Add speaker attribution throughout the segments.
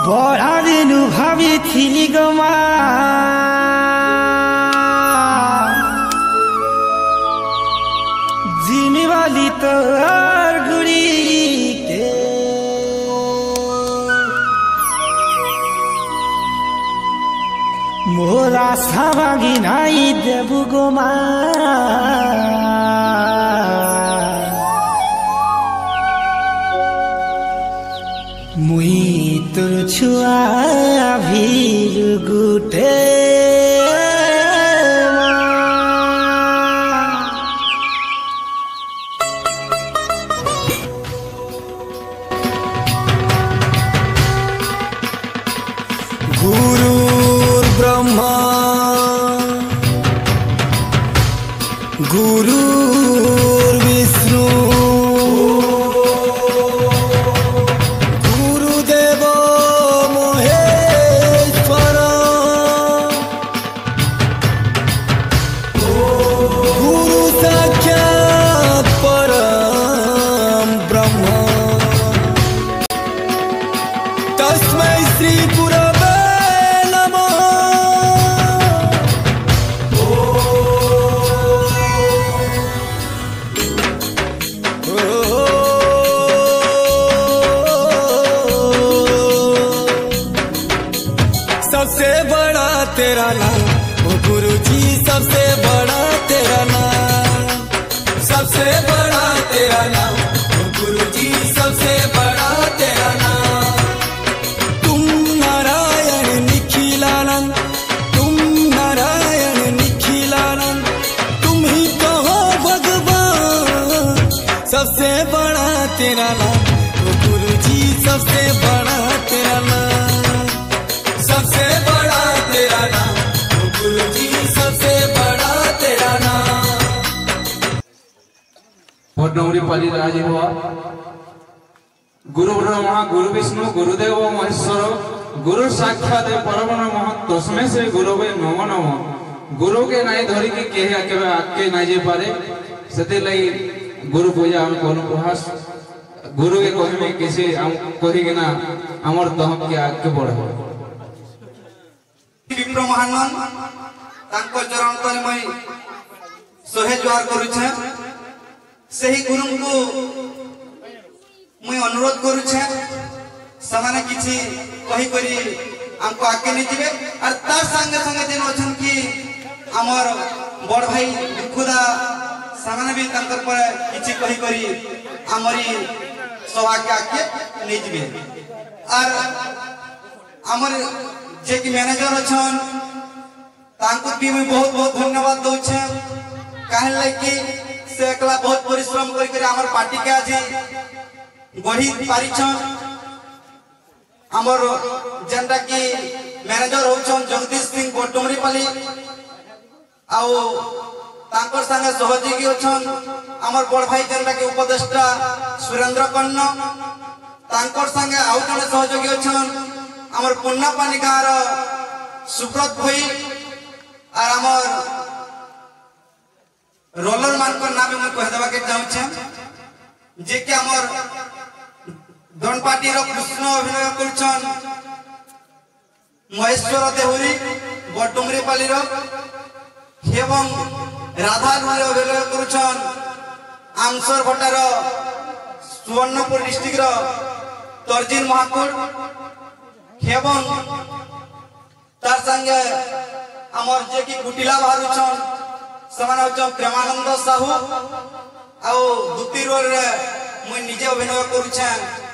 Speaker 1: बड़ा दिन भावी थी गमा जिमी वाली तो गुड़ी के मोरा सावागी नाई देबु गोमा मुई तुर छुआ भीर गुटे गुरुर् ब्रह्मा गुरुर् विष्णु सबसे बड़ा तेरा नाम ओ गुरु जी, सबसे बड़ा तेरा नाम, सबसे बड़ा तेरा नाम ओ गुरु जी, सबसे बड़ा तेरा नाम। तुम नारायण निखिलानंद, तुम नारायण निखिलानंद, तुम ही कहो भगवान। सबसे बड़ा तेरा नाम ओ गुरु जी, सबसे बड़ा तेरा नाम, सबसे बड़ा तेरा नाम ओ गुरु जी, सबसे बड़ा तेरा नाम।
Speaker 2: डोंगरी पाली राजी हुआ गुरु ब्रह्मा गुरु विष्णु गुरुदेव महेश्वर गुरु साक्षात परम नमः तस्मै से गुरुवे नमो नमः। गुरु के नाई धरी की केहे केबे आके नाई जे पारे सेते लई गुरु पूजा हम कोन प्रहास गुरु के कहमे किसी हम कहि के ना हमर दहक के आके बढ़ो।
Speaker 3: विप्र महानंद तांको चरण तले मई सोहे ज्वार करू छे, सही गुरु को मुई अनुरोध करू छे समाने किछि कहि करी हमको आके नि जिवे और तार संगे संगे दिन अछन कि हमर बड़ भाई दुखुदा समाने भी तंकर पर किछि कहि करी हमरी सभा के आके नि जिवे। और हमर जे कि मैनेजर अछन तांको भी मैं बहुत बहुत धन्यवाद दउ छे, काहे लागी से एकला बहुत परिश्रम करि के हमर पार्टी के आज गढ़ी पारी छन। हमर जेंटा कि मैनेजर होछन जगदीश सिंह बोटमरी पाली आउ तांकर संगे सहयोगी अछन हमर बड़ भाई जेंटा कि उपदेष्टा सुरेंद्र कन्न, तांकर संगे आउ जने सहयोगी अछन हमर पुन्ना पानी गाँव सुब्रत भाई और हमर रोलर मान को नाम मैं कह देवा के चाहूँ जे कि हमर धनपाटी रो कृष्ण अभिनय करछन महेश्वर देहुरी बडडुंगरी पाली रो एवं राधा नुरे अभिनय करछन आमसर भट्टार सुवर्णपुर डिस्ट्रिक्ट रो तर्जिन महाकुर एवं तार संगे हमर जे कि कुटिला बाहरुछन समान होछन प्रेमानंद साहू आउ दुती रोल रे मुई निजे अभिनय करूछे,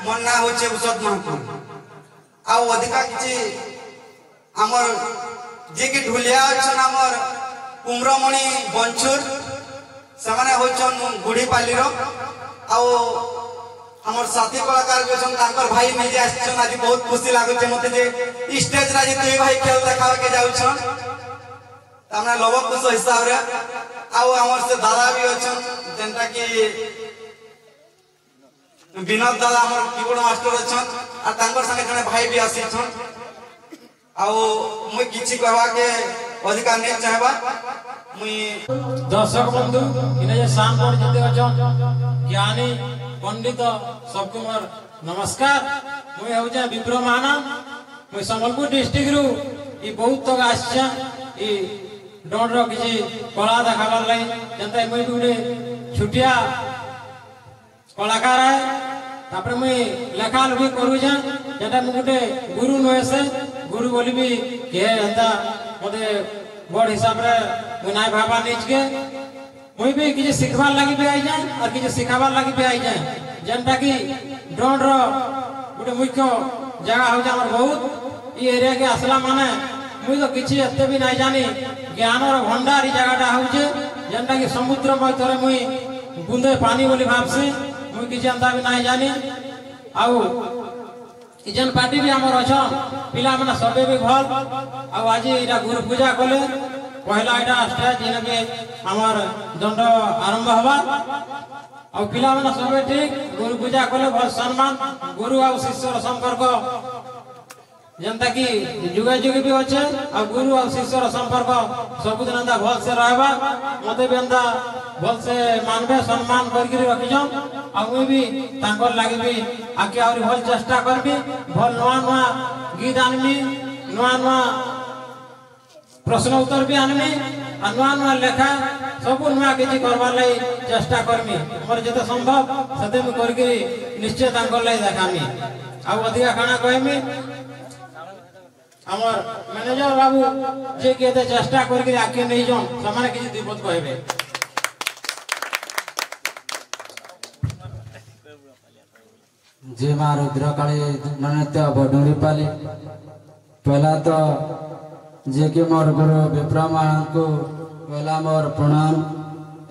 Speaker 3: मोर ना होछे उषद महाकुर आउ अधिका किछि हमर जे कि ढुलिया अछन हमर कुमरमणि बंचुर समान होछन गुड़ी पाली रो आउ हमर साथी कलाकार जो छन तांकर भाई निजे आछन। आज बहुत खुशी लागु छे मते जे स्टेज राजी तुई भाई खेल देखावे के जाउ छन हमरा लोभ कुछ हिसाब रे आउ हमर से दादा भी अछन जेंटा कि विनोद दादा हमर कीबोर्ड मास्टर अछन आ तांकर संगे जने भाई भी आसी छन आउ मुई किछि कहवा के अधिकार नै चाहबा। मुई
Speaker 4: दर्शक बंधु इने जे शाम पर जते अछन ज्ञानी पंडित सबको मोर नमस्कार। मुई हो जा विप्र महानंद मुई संबलपुर डिस्ट्रिक्ट रु ई बहुत तक आछा ई डोंडर किछि कला देखाबार लाई जंता मुई गुडे छुटिया कलाकार है तापर मुई लेखा लुखी करू जा जेटा मु गुटे गुरु नहे से गुरु बोली भी के जंता मते बड़ हिसाब रे मुई नाय भाबा निज के मुई भी किछि सिखबार लागि भी आई जाय और किछि सिखाबार लागि भी आई जाय जेंटा की डोंडर गुटे मुख्य जगह हो जा हमर बहुत ई एरिया के असला माने मुई तो किछि एते भी नाय जानी ज्ञानर भंडार ई जगहटा होजे जेंटा की समुद्र मथरे मुई बुंदे पानी बोली भाबसी मुई किछि अंदा भी नाय जानी आउ इजन पार्टी भी हमर अछन पिला माने सबे भी भल आउ आज इरा गुरु पूजा कले पहला इटा स्टेज इने के हमर दंड आरंभ हवा आउ पिला माने सबे ठीक गुरु पूजा कले भल सम्मान गुरु आउ शिष्यर संपर्क जनता की जुगे जुगे भी अच्छे और गुरु और शिष्यर संपर्क सबुदिन अंदा भल से रहबा मते भी अंदा भल से मानबे सम्मान करके रखिजन और मुई भी तांकर लागि भी आके और भल चेष्टा करबी भल नवा नवा गीत आनमी नवा नवा प्रश्न उत्तर भी आनमी और नवा नवा लेखा सब नवा किछि करबार लाई चेष्टा करमी हमर जते संभव सते में करके निश्चय तांकर लाई देखामी और अधिका खाना कहमी हमर मैनेजर बाबू जे के चेष्टा करके आके नहीं जन समाने किछि दिपत कहबे
Speaker 5: जे मां रुद्रकाली नृत्य बडुरी पाली पहला तो जे के मोर गुरु विप्रमा को पहला मोर प्रणाम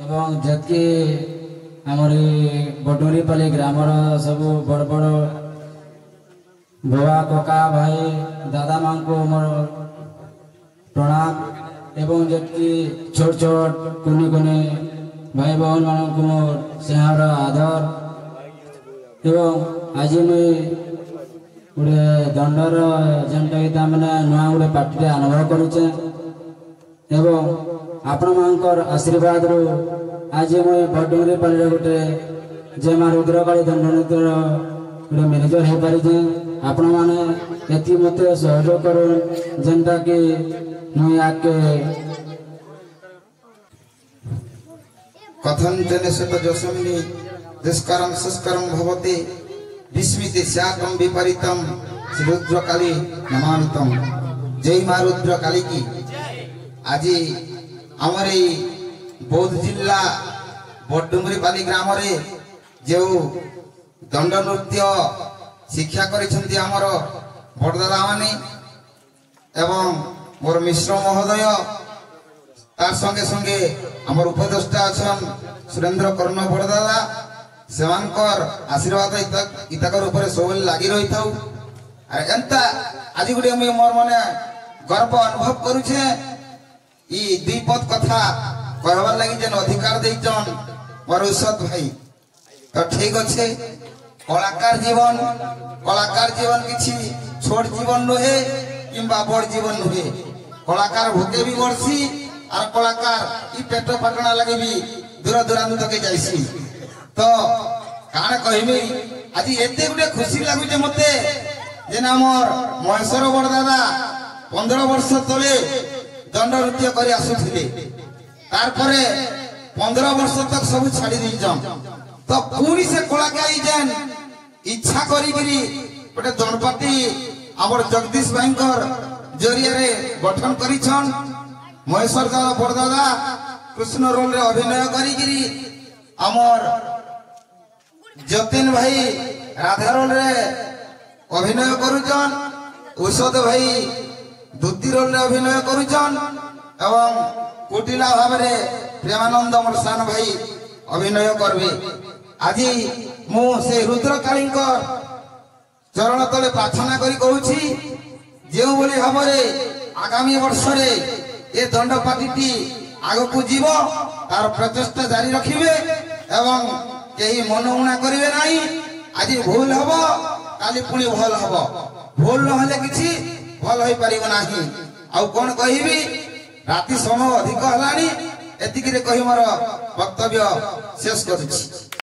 Speaker 5: एवं जतके हमर बडुरी पाली ग्रामर सब बड़ बड़ बुआ कका भाई दादा मां को मोर प्रणाम एवं जबकि छोट छोट कुनी कुनी भाई बहन मान को मोर स्नेहर आदर एवं आज मुई गोटे दंडर जेनटा मैंने नुआ गोटे पार्टी आरंभ करुचे एवं आपण मानकर आशीर्वाद रू आज मुई बडुंगरी पाली गोटे जे मां रुद्रकाली दंड नृत्यर गोटे मैनेजर हो पारिजे आपण माने एति मते सहयोग करो जनता के मुई आके
Speaker 3: कथन जनेशत जसमिनी दुष्करम सुष्करम भवते विस्मिते स्याकम विपरीतम श्री रुद्रकाली नमामितम जय मां रुद्रकाली की आज आमर बौद्ध जिला बडुंगरी पाली ग्राम रे जो दंड नृत्य शिक्षा करिसेंती हमर बड़दादा माने एवं मोर मिश्र महोदय तार संगे संगे हमर उपदेष्टा अछन सुरेंद्र कर्ण बड़दादा सेवानकर आशीर्वाद इताकर ऊपर सब लागि रही थाउ आ एंता आज गुडे मैं मोर माने गर्व अनुभव करूछे ई दुई पद कथा कहबार लागि जेन अधिकार दैछन मोर उषत भाई तो ठीक अच्छे कलाकार जीवन किसी छोट जीवन नुहे किंबा बड़ जीवन नुहे कलाकार भोके भी बढ़सी और कलाकार ई पेट पाटना लगे भी दूर दूरांत तक जाइसी तो काण कहमी आज एते गुटे खुशी लागुचे मते जेन हमर महेश्वर बड़दादा 15 वर्ष तले दंड नृत्य करी आसुथिले तार परे 15 वर्ष तक सब छाड़ी दिजम तो पूरी से कलाकार जेन इच्छा करी गोटे दंडपाटी आमर जगदीश भाईकर जरिया रे गठन करिछन महेश्वर दादा बड़दादा कृष्ण रोल रे अभिनय करी आमर जतिन भाई राधा रोल रे अभिनय करुछन औषध भाई धोती रोल रे अभिनय करुछन एवं कुटिला भाव रे प्रेमानंद मोर सान भाई अभिनय करबे आज मु से रुद्रकाली चरण तले प्रार्थना करी कहूची जो बोली भाव आगामी वर्ष रे ए दंडपाटी आग को जीव तार प्रचेष्टा जारी रखिबे एवं कहीं मनमुना करिवे नाही आज भूल हबो काली पुणी भल हबो भूल न हले किछि भल होई परिबो नाही आ कोन कहिबी राति समय अधिक हलानी एतिकी रे कहि मोर वक्तव्य शेष करूची।